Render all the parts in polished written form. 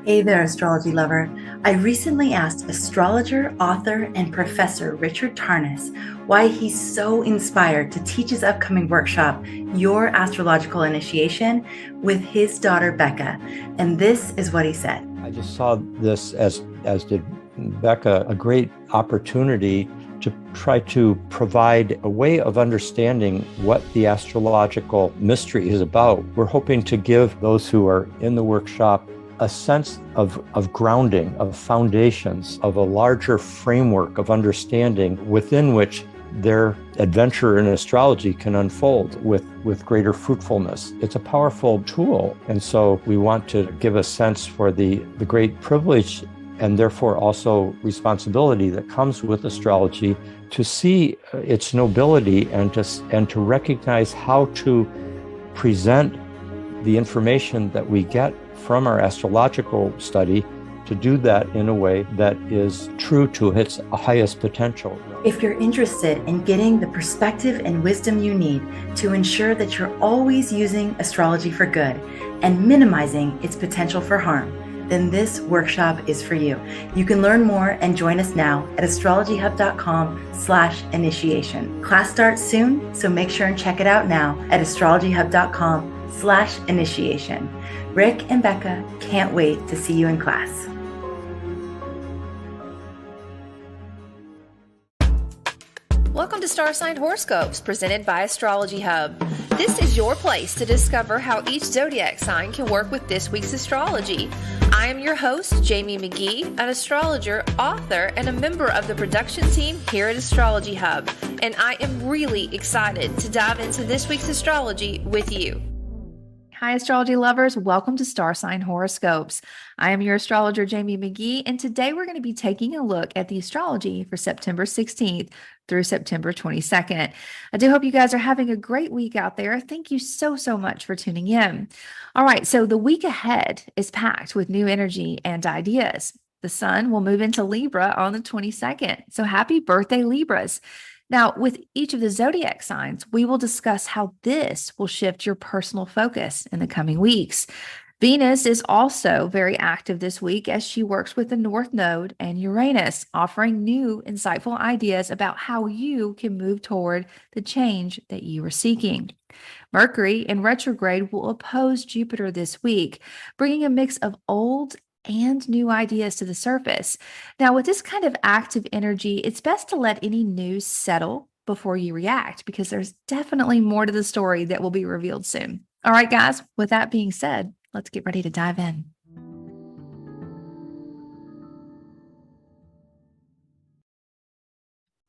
Hey there, astrology lover. I recently asked astrologer, author, and professor Richard Tarnas why he's so inspired to teach his upcoming workshop, Your Astrological Initiation, with his daughter Becca. And this is what he said. I just saw this, as did Becca, a great opportunity to try to provide a way of understanding what the astrological mystery is about. We're hoping to give those who are in the workshop a sense of grounding, of foundations, of a larger framework of understanding within which their adventure in astrology can unfold with greater fruitfulness. It's a powerful tool. And so we want to give a sense for the great privilege and therefore also responsibility that comes with astrology to see its nobility and to recognize how to present the information that we get from our astrological study, to do that in a way that is true to its highest potential. If you're interested in getting the perspective and wisdom you need to ensure that you're always using astrology for good and minimizing its potential for harm, then this workshop is for you. You can learn more and join us now at astrologyhub.com/initiation. Class starts soon, so make sure and check it out now at astrologyhub.com/initiation. Rick and Becca can't wait to see you in class. Welcome to Star Sign Horoscopes, presented by Astrology Hub. This is your place to discover how each zodiac sign can work with this week's astrology. I am your host, Jamie Magee, an astrologer, author, and a member of the production team here at Astrology Hub, and I am really excited to dive into this week's astrology with you. Hi, astrology lovers. Welcome to Star Sign Horoscopes. I am your astrologer, Jamie Magee, and today we're going to be taking a look at the astrology for September 16th through September 22nd. I do hope you guys are having a great week out there. Thank you so much for tuning in. All right, so the week ahead is packed with new energy and ideas. The sun will move into Libra on the 22nd. So happy birthday, Libras. Now, with each of the zodiac signs, we will discuss how this will shift your personal focus in the coming weeks. Venus is also very active this week as she works with the North Node and Uranus, offering new, insightful ideas about how you can move toward the change that you are seeking. Mercury in retrograde will oppose Jupiter this week, bringing a mix of old and new ideas to the surface. Now, with this kind of active energy, it's best to let any news settle before you react, because there's definitely more to the story that will be revealed soon. All right, guys, with that being said, let's get ready to dive in.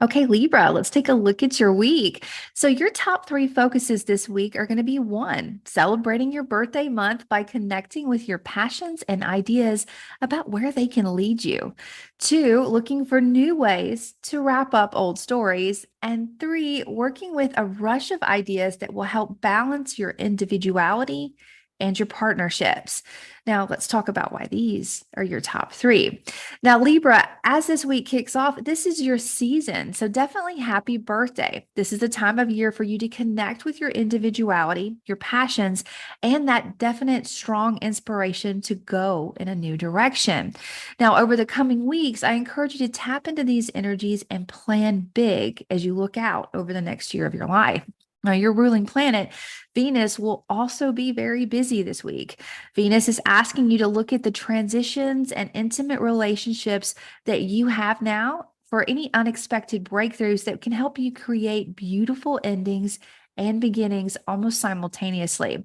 Okay, Libra, let's take a look at your week. So your top 3 focuses this week are going to be 1, celebrating your birthday month by connecting with your passions and ideas about where they can lead you. 2, looking for new ways to wrap up old stories. And 3, working with a rush of ideas that will help balance your individuality and your partnerships. Now, let's talk about why these are your top 3. Now, Libra, as this week kicks off, this is your season. So definitely happy birthday. This is the time of year for you to connect with your individuality, your passions, and that definite strong inspiration to go in a new direction. Now, over the coming weeks, I encourage you to tap into these energies and plan big as you look out over the next year of your life. Now, your ruling planet, Venus, will also be very busy this week. Venus is asking you to look at the transitions and intimate relationships that you have now for any unexpected breakthroughs that can help you create beautiful endings and beginnings almost simultaneously.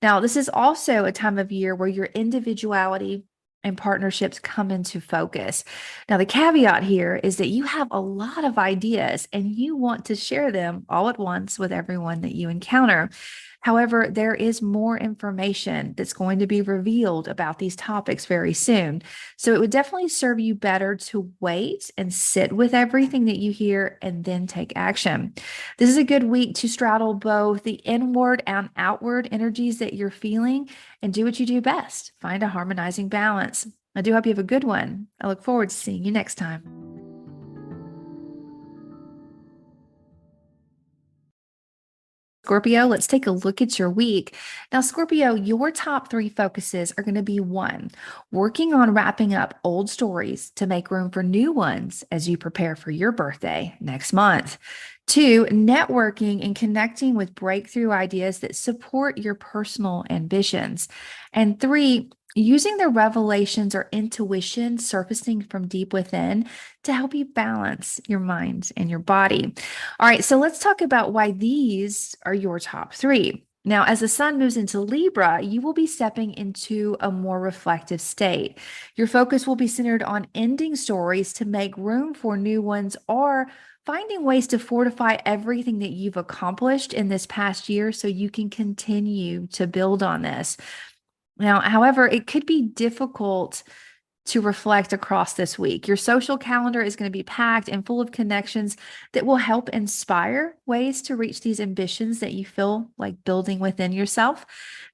Now, this is also a time of year where your individuality and partnerships come into focus. Now, the caveat here is that you have a lot of ideas and you want to share them all at once with everyone that you encounter. However, there is more information that's going to be revealed about these topics very soon. So it would definitely serve you better to wait and sit with everything that you hear and then take action. This is a good week to straddle both the inward and outward energies that you're feeling and do what you do best. Find a harmonizing balance. I do hope you have a good one. I look forward to seeing you next time. Scorpio, let's take a look at your week. Now, Scorpio, your top three focuses are going to be one, working on wrapping up old stories to make room for new ones as you prepare for your birthday next month. Two, networking and connecting with breakthrough ideas that support your personal ambitions. And three, using the revelations or intuition surfacing from deep within to help you balance your mind and your body. All right, so let's talk about why these are your top three. Now, as the sun moves into Libra, you will be stepping into a more reflective state. Your focus will be centered on ending stories to make room for new ones or finding ways to fortify everything that you've accomplished in this past year so you can continue to build on this. Now, however, it could be difficult to reflect across this week. Your social calendar is going to be packed and full of connections that will help inspire ways to reach these ambitions that you feel like building within yourself.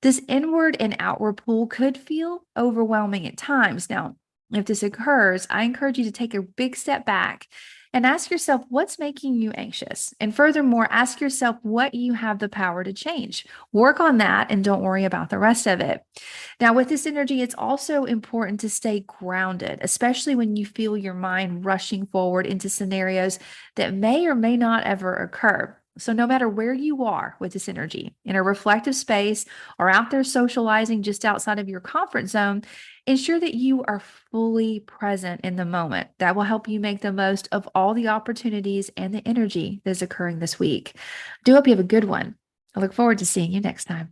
This inward and outward pull could feel overwhelming at times. Now, if this occurs, I encourage you to take a big step back and ask yourself what's making you anxious. And furthermore, ask yourself what you have the power to change. Work on that and don't worry about the rest of it. Now, with this energy, it's also important to stay grounded, especially when you feel your mind rushing forward into scenarios that may or may not ever occur. So no matter where you are with this energy, in a reflective space or out there socializing just outside of your comfort zone, ensure that you are fully present in the moment. That will help you make the most of all the opportunities and the energy that is occurring this week. I do hope you have a good one. I look forward to seeing you next time.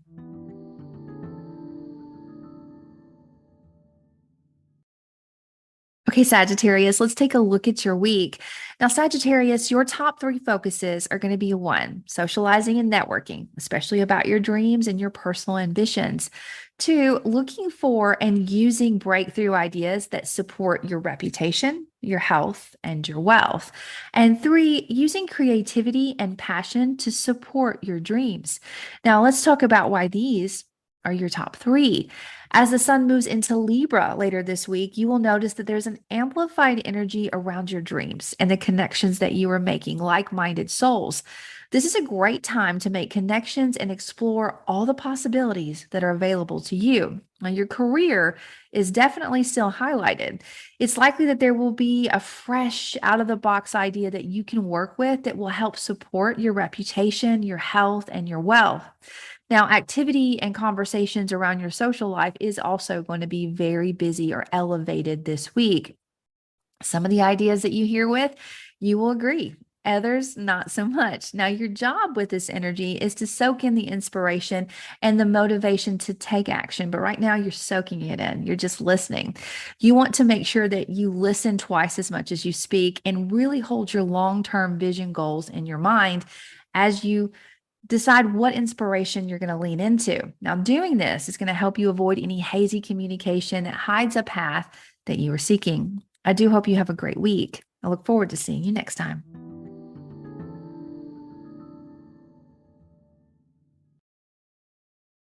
Okay, Sagittarius, let's take a look at your week. Now, Sagittarius, your top three focuses are going to be one, socializing and networking, especially about your dreams and your personal ambitions. Two, looking for and using breakthrough ideas that support your reputation, your health, and your wealth. And three, using creativity and passion to support your dreams. Now, let's talk about why these are your top three. As the sun moves into Libra later this week, you will notice that there's an amplified energy around your dreams and the connections that you are making, like-minded souls. This is a great time to make connections and explore all the possibilities that are available to you. Now, your career is definitely still highlighted. It's likely that there will be a fresh, out-of-the-box idea that you can work with that will help support your reputation, your health, and your wealth. Now, activity and conversations around your social life is also going to be very busy or elevated this week. Some of the ideas that you hear with, you will agree. Others, not so much. Now, your job with this energy is to soak in the inspiration and the motivation to take action. But right now, you're soaking it in. You're just listening. You want to make sure that you listen twice as much as you speak and really hold your long-term vision goals in your mind as you decide what inspiration you're going to lean into. Now, doing this is going to help you avoid any hazy communication that hides a path that you are seeking. I do hope you have a great week. I look forward to seeing you next time.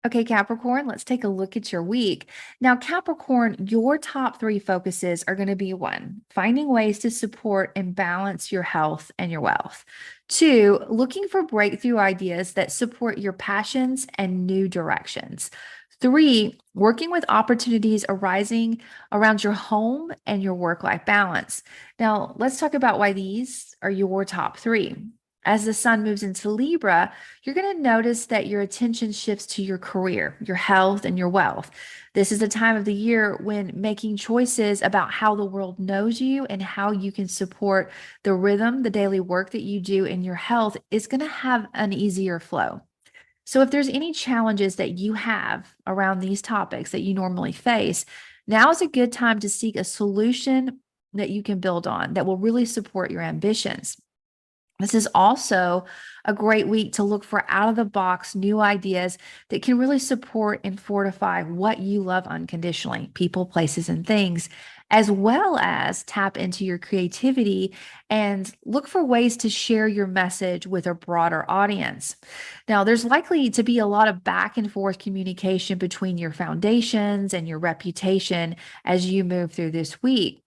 Okay, Capricorn, let's take a look at your week. Now, Capricorn, your top three focuses are going to be one, finding ways to support and balance your health and your wealth. Two, looking for breakthrough ideas that support your passions and new directions. Three, working with opportunities arising around your home and your work-life balance. Now, let's talk about why these are your top three. As the sun moves into Libra, you're going to notice that your attention shifts to your career, your health, and your wealth. This is a time of the year when making choices about how the world knows you and how you can support the rhythm, the daily work that you do in your health is going to have an easier flow. So if there's any challenges that you have around these topics that you normally face, now is a good time to seek a solution that you can build on that will really support your ambitions. This is also a great week to look for out-of-the-box new ideas that can really support and fortify what you love unconditionally, people, places, and things, as well as tap into your creativity and look for ways to share your message with a broader audience. Now, there's likely to be a lot of back and forth communication between your foundations and your reputation as you move through this week.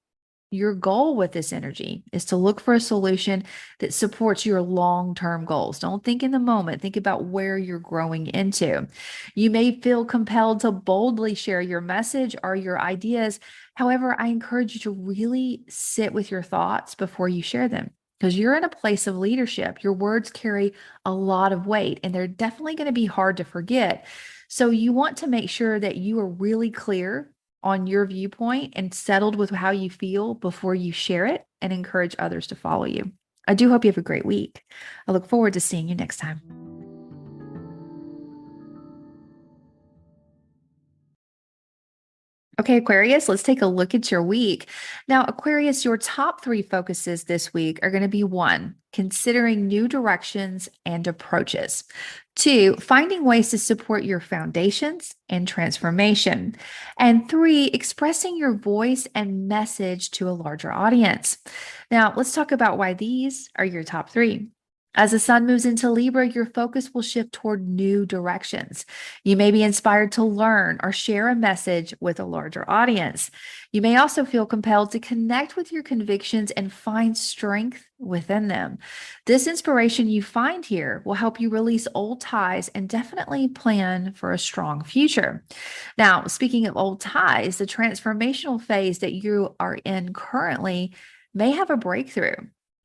your goal with this energy is to look for a solution that supports your long-term goals. Don't think in the moment, think about where you're growing into. You may feel compelled to boldly share your message or your ideas. However, I encourage you to really sit with your thoughts before you share them, because you're in a place of leadership. Your words carry a lot of weight, and they're definitely going to be hard to forget. So you want to make sure that you are really clear on your viewpoint and settled with how you feel before you share it and encourage others to follow you. I do hope you have a great week. I look forward to seeing you next time. Okay, Aquarius, let's take a look at your week. Now, Aquarius, your top three focuses this week are going to be one, considering new directions and approaches. Two, finding ways to support your foundations and transformation. And three, expressing your voice and message to a larger audience. Now, let's talk about why these are your top three. As the sun moves into Libra, your focus will shift toward new directions. You may be inspired to learn or share a message with a larger audience. You may also feel compelled to connect with your convictions and find strength within them. This inspiration you find here will help you release old ties and definitely plan for a strong future. Now, speaking of old ties, the transformational phase that you are in currently may have a breakthrough.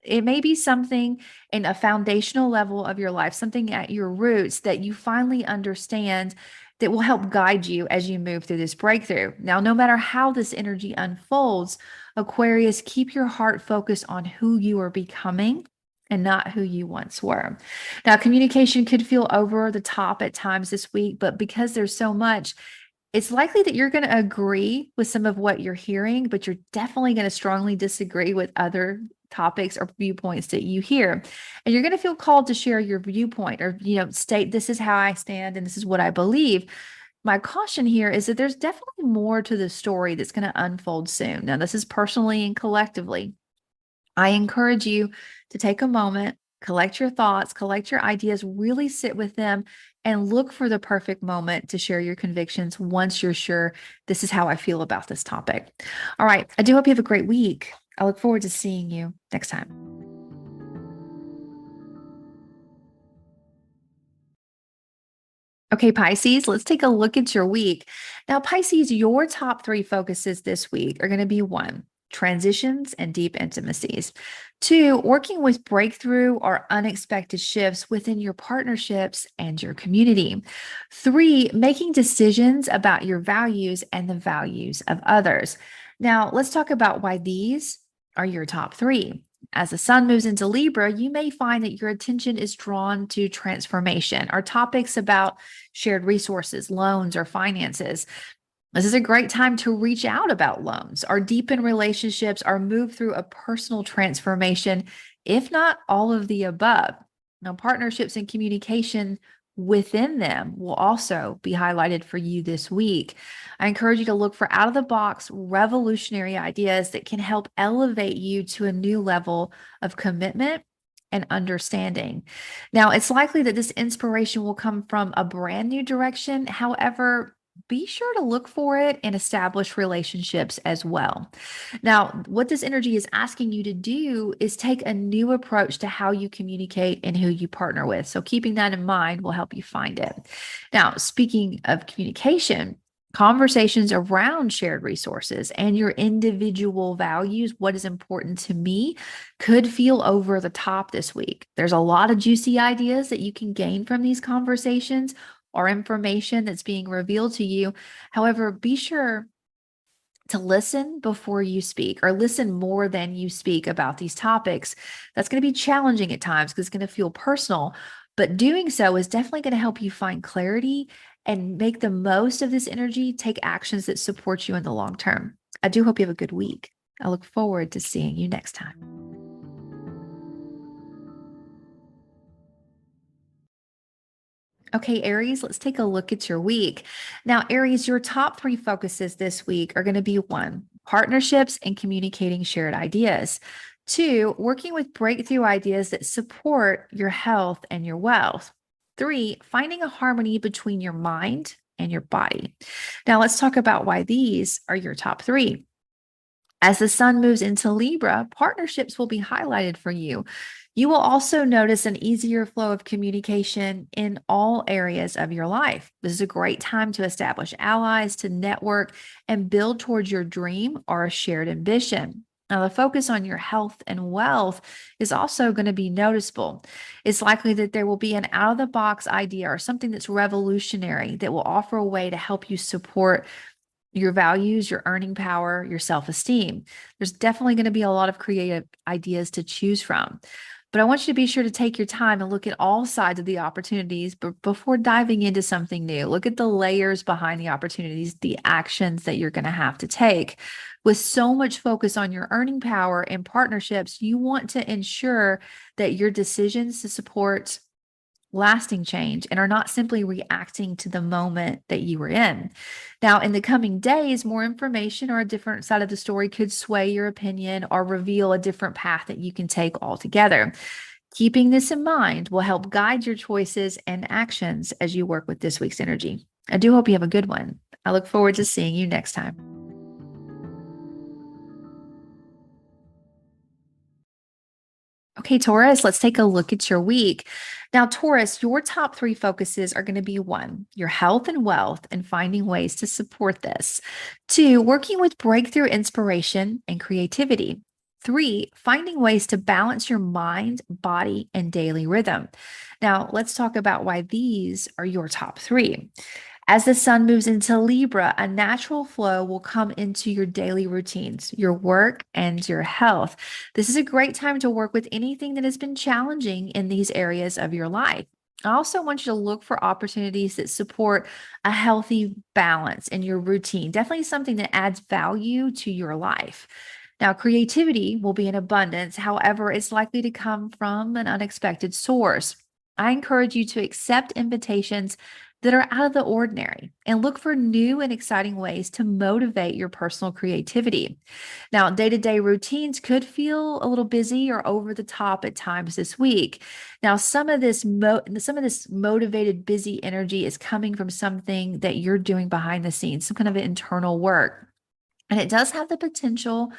It may be something in a foundational level of your life, something at your roots that you finally understand that will help guide you as you move through this breakthrough. Now, no matter how this energy unfolds, Aquarius, keep your heart focused on who you are becoming and not who you once were. Now, communication could feel over the top at times this week, but because there's so much, it's likely that you're going to agree with some of what you're hearing, but you're definitely going to strongly disagree with other topics or viewpoints that you hear. And you're going to feel called to share your viewpoint or, state this is how I stand and this is what I believe. My caution here is that there's definitely more to the story that's going to unfold soon. Now, this is personally and collectively. I encourage you to take a moment, collect your thoughts, collect your ideas, really sit with them and look for the perfect moment to share your convictions once you're sure this is how I feel about this topic. All right. I do hope you have a great week. I look forward to seeing you next time. Okay, Pisces, let's take a look at your week. Now, Pisces, your top three focuses this week are going to be one, transitions and deep intimacies. Two, working with breakthrough or unexpected shifts within your partnerships and your community. Three, making decisions about your values and the values of others. Now, let's talk about why these are your top three. As the sun moves into Libra, you may find that your attention is drawn to transformation or topics about shared resources, loans, or finances. This is a great time to reach out about loans or deepen relationships or move through a personal transformation, if not all of the above. Now, partnerships and communication within them will also be highlighted for you this week. I encourage you to look for out of the box, revolutionary ideas that can help elevate you to a new level of commitment and understanding. Now, it's likely that this inspiration will come from a brand new direction. However, be sure to look for it in established relationships as well. Now, what this energy is asking you to do is take a new approach to how you communicate and who you partner with. So keeping that in mind will help you find it. Now, speaking of communication, conversations around shared resources and your individual values, what is important to me, could feel over the top this week. There's a lot of juicy ideas that you can gain from these conversations or information that's being revealed to you. However, be sure to listen before you speak or listen more than you speak about these topics. That's going to be challenging at times because it's going to feel personal, but doing so is definitely going to help you find clarity and make the most of this energy, take actions that support you in the long term. I do hope you have a good week. I look forward to seeing you next time. Okay, Aries, let's take a look at your week. Now, Aries, your top three focuses this week are going to be one, partnerships and communicating shared ideas. Two, working with breakthrough ideas that support your health and your wealth. Three, finding a harmony between your mind and your body. Now, let's talk about why these are your top three. As the sun moves into Libra, partnerships will be highlighted for you. You will also notice an easier flow of communication in all areas of your life. This is a great time to establish allies, to network, and build towards your dream or a shared ambition. Now, the focus on your health and wealth is also going to be noticeable. It's likely that there will be an out of the box idea or something that's revolutionary that will offer a way to help you support your values, your earning power, your self-esteem. There's definitely going to be a lot of creative ideas to choose from. But I want you to be sure to take your time and look at all sides of the opportunities before diving into something new. Look at the layers behind the opportunities, the actions that you're going to have to take. With so much focus on your earning power and partnerships, you want to ensure that your decisions to support lasting change and are not simply reacting to the moment that you were in. Now, in the coming days, more information or a different side of the story could sway your opinion or reveal a different path that you can take altogether. Keeping this in mind will help guide your choices and actions as you work with this week's energy. I do hope you have a good one. I look forward to seeing you next time. Okay, Taurus, let's take a look at your week. Now, Taurus, your top three focuses are going to be one, your health and wealth, and finding ways to support this. Two, working with breakthrough inspiration and creativity. Three, finding ways to balance your mind, body, and daily rhythm. Now, let's talk about why these are your top three. As the sun moves into Libra, a natural flow will come into your daily routines, your work, and your health. This is a great time to work with anything that has been challenging in these areas of your life. I also want you to look for opportunities that support a healthy balance in your routine, definitely something that adds value to your life. Now, creativity will be in abundance. However, it's likely to come from an unexpected source. I encourage you to accept invitations that are out of the ordinary and look for new and exciting ways to motivate your personal creativity. Now, day-to-day routines could feel a little busy or over the top at times this week. Now, some of this motivated, busy energy is coming from something that you're doing behind the scenes, some kind of internal work. And it does have the potential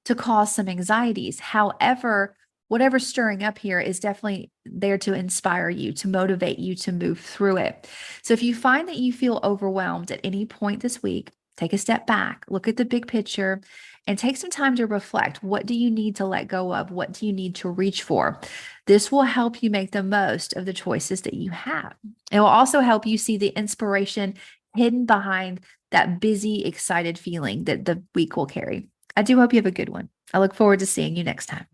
to cause some anxieties. However, whatever's stirring up here is definitely there to inspire you, to motivate you to move through it. So if you find that you feel overwhelmed at any point this week, take a step back, look at the big picture, and take some time to reflect. What do you need to let go of? What do you need to reach for? This will help you make the most of the choices that you have. It will also help you see the inspiration hidden behind that busy, excited feeling that the week will carry. I do hope you have a good one. I look forward to seeing you next time.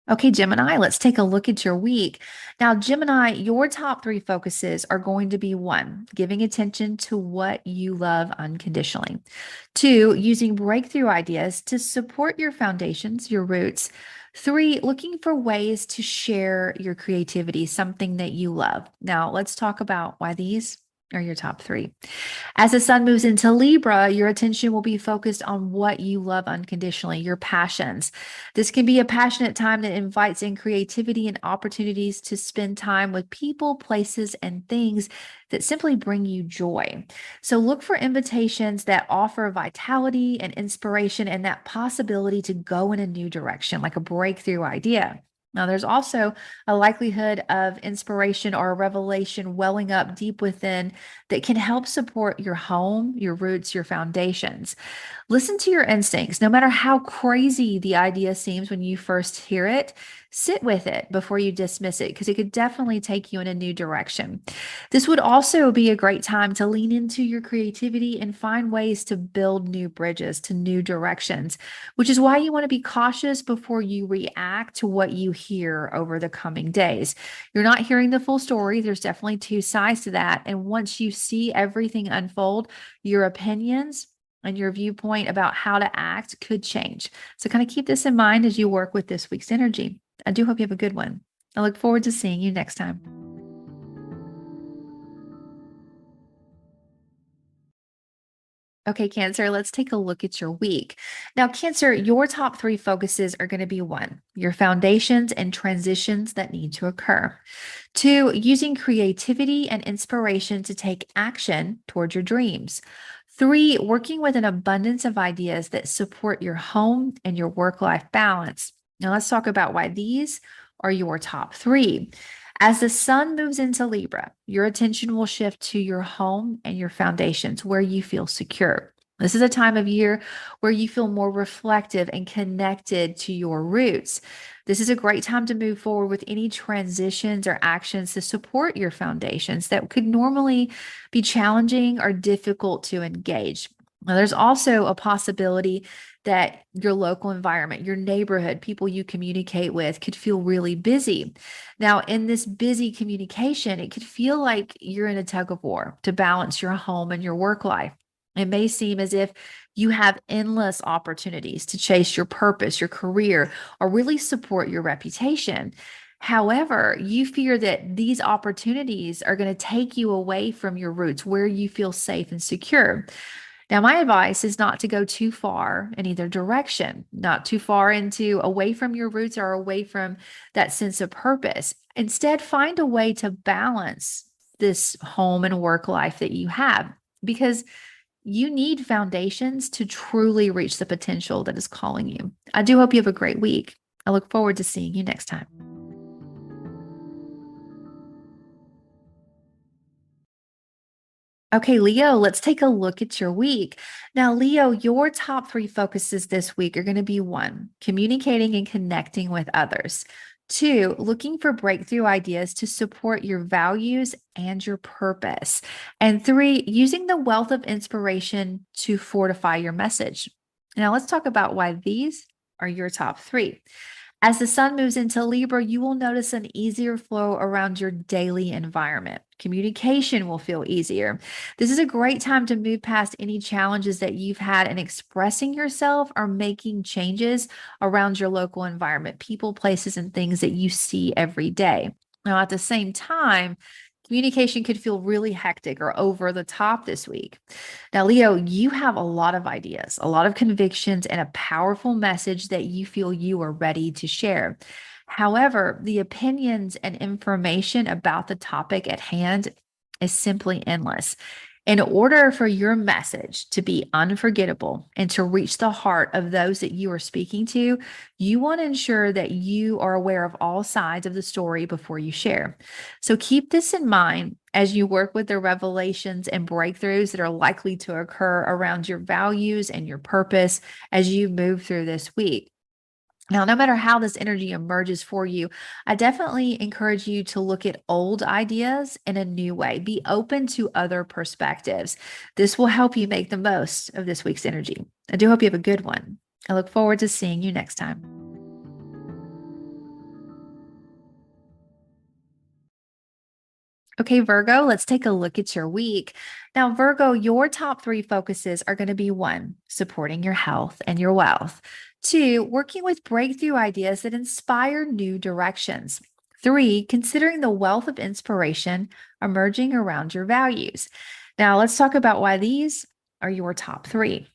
Okay, Gemini, let's take a look at your week. Now, Gemini, your top three focuses are going to be one, giving attention to what you love unconditionally. Two, using breakthrough ideas to support your foundations, your roots. Three, looking for ways to share your creativity, something that you love. Now, let's talk about why these are your top three. As the sun moves into Libra, your attention will be focused on what you love unconditionally, your passions. This can be a passionate time that invites in creativity and opportunities to spend time with people, places, and things that simply bring you joy. So look for invitations that offer vitality and inspiration and that possibility to go in a new direction, like a breakthrough idea. Now, there's also a likelihood of inspiration or a revelation welling up deep within that can help support your home, your roots, your foundations. Listen to your instincts. No matter how crazy the idea seems when you first hear it, sit with it before you dismiss it because it could definitely take you in a new direction. This would also be a great time to lean into your creativity and find ways to build new bridges to new directions, which is why you want to be cautious before you react to what you hear over the coming days. You're not hearing the full story. There's definitely two sides to that. And once you see everything unfold, your opinions and your viewpoint about how to act could change. So kind of keep this in mind as you work with this week's energy. I do hope you have a good one. I look forward to seeing you next time. Okay, Cancer, let's take a look at your week. Now, Cancer, your top three focuses are going to be one, your foundations and transitions that need to occur. 2, using creativity and inspiration to take action towards your dreams. 3, working with an abundance of ideas that support your home and your work-life balance. Now let's talk about why these are your top 3. As the sun moves into Libra, your attention will shift to your home and your foundations where you feel secure. This is a time of year where you feel more reflective and connected to your roots. This is a great time to move forward with any transitions or actions to support your foundations that could normally be challenging or difficult to engage. Now, there's also a possibility that your local environment, your neighborhood, people you communicate with could feel really busy. Now, in this busy communication, it could feel like you're in a tug of war to balance your home and your work life. It may seem as if you have endless opportunities to chase your purpose, your career, or really support your reputation. However, you fear that these opportunities are going to take you away from your roots where you feel safe and secure. Now, my advice is not to go too far in either direction, not too far into away from your roots or away from that sense of purpose. Instead, find a way to balance this home and work life that you have, because you need foundations to truly reach the potential that is calling you. I do hope you have a great week. I look forward to seeing you next time. Okay, Leo, let's take a look at your week. Now, Leo, your top 3 focuses this week are going to be 1, communicating and connecting with others. 2, looking for breakthrough ideas to support your values and your purpose. And 3, using the wealth of inspiration to fortify your message. Now, let's talk about why these are your top 3. As the sun moves into Libra, you will notice an easier flow around your daily environment. Communication will feel easier. This is a great time to move past any challenges that you've had in expressing yourself or making changes around your local environment, people, places, and things that you see every day. Now, at the same time, communication could feel really hectic or over the top this week. Now, Leo, you have a lot of ideas, a lot of convictions, and a powerful message that you feel you are ready to share. However, the opinions and information about the topic at hand is simply endless. In order for your message to be unforgettable and to reach the heart of those that you are speaking to, you want to ensure that you are aware of all sides of the story before you share. So keep this in mind as you work with the revelations and breakthroughs that are likely to occur around your values and your purpose as you move through this week. Now, no matter how this energy emerges for you, I definitely encourage you to look at old ideas in a new way. Be open to other perspectives. This will help you make the most of this week's energy. I do hope you have a good one. I look forward to seeing you next time. Okay, Virgo, let's take a look at your week. Now, Virgo, your top 3 focuses are going to be 1, supporting your health and your wealth. 2, working with breakthrough ideas that inspire new directions. 3, considering the wealth of inspiration emerging around your values. Now, let's talk about why these are your top 3.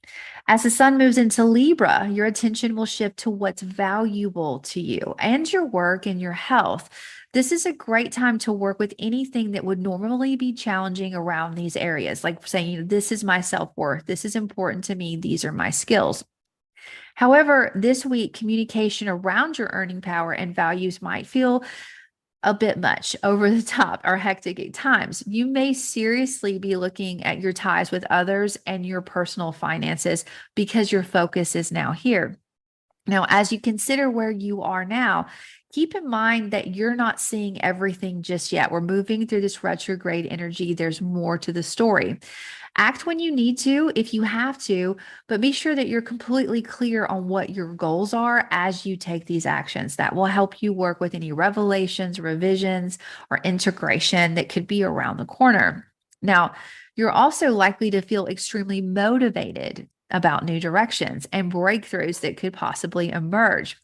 As the sun moves into Libra, your attention will shift to what's valuable to you and your work and your health. This is a great time to work with anything that would normally be challenging around these areas, like saying, this is my self-worth, this is important to me, these are my skills. However, this week, communication around your earning power and values might feel a bit much, over the top, or hectic at times. You may seriously be looking at your ties with others and your personal finances because your focus is now here. Now, as you consider where you are now, keep in mind that you're not seeing everything just yet. We're moving through this retrograde energy. There's more to the story. Act when you need to, if you have to, but be sure that you're completely clear on what your goals are as you take these actions. That will help you work with any revelations, revisions, or integration that could be around the corner. Now, you're also likely to feel extremely motivated about new directions and breakthroughs that could possibly emerge.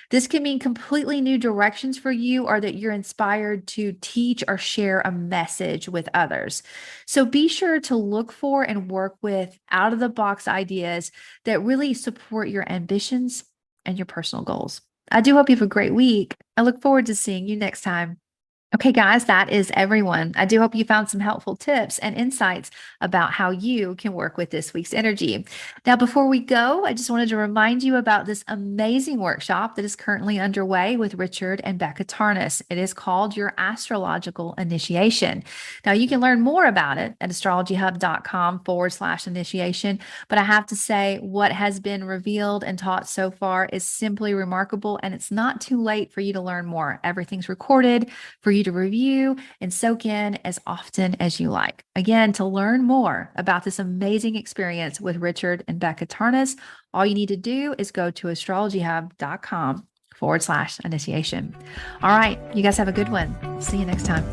This can mean completely new directions for you, or that you're inspired to teach or share a message with others. So be sure to look for and work with out-of-the-box ideas that really support your ambitions and your personal goals. I do hope you have a great week. I look forward to seeing you next time. Okay, guys, that is everyone. I do hope you found some helpful tips and insights about how you can work with this week's energy. Now, before we go, I just wanted to remind you about this amazing workshop that is currently underway with Richard and Becca Tarnas. It is called Your Astrological Initiation. Now, you can learn more about it at astrologyhub.com/initiation. But I have to say, what has been revealed and taught so far is simply remarkable, and it's not too late for you to learn more. Everything's recorded for you to review and soak in as often as you like. Again, to learn more about this amazing experience with Richard and Becca Tarnas, all you need to do is go to astrologyhub.com/initiation. All right, you guys have a good one. See you next time.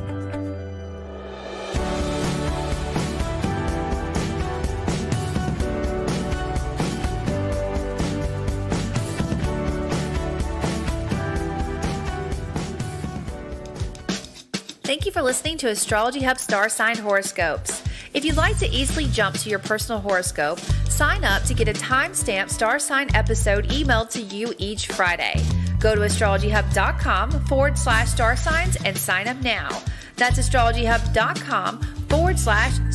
Thank you for listening to Astrology Hub Star Sign Horoscopes. If you'd like to easily jump to your personal horoscope, sign up to get a timestamped star sign episode emailed to you each Friday. Go to astrologyhub.com/star signs and sign up now. That's astrologyhub.com/star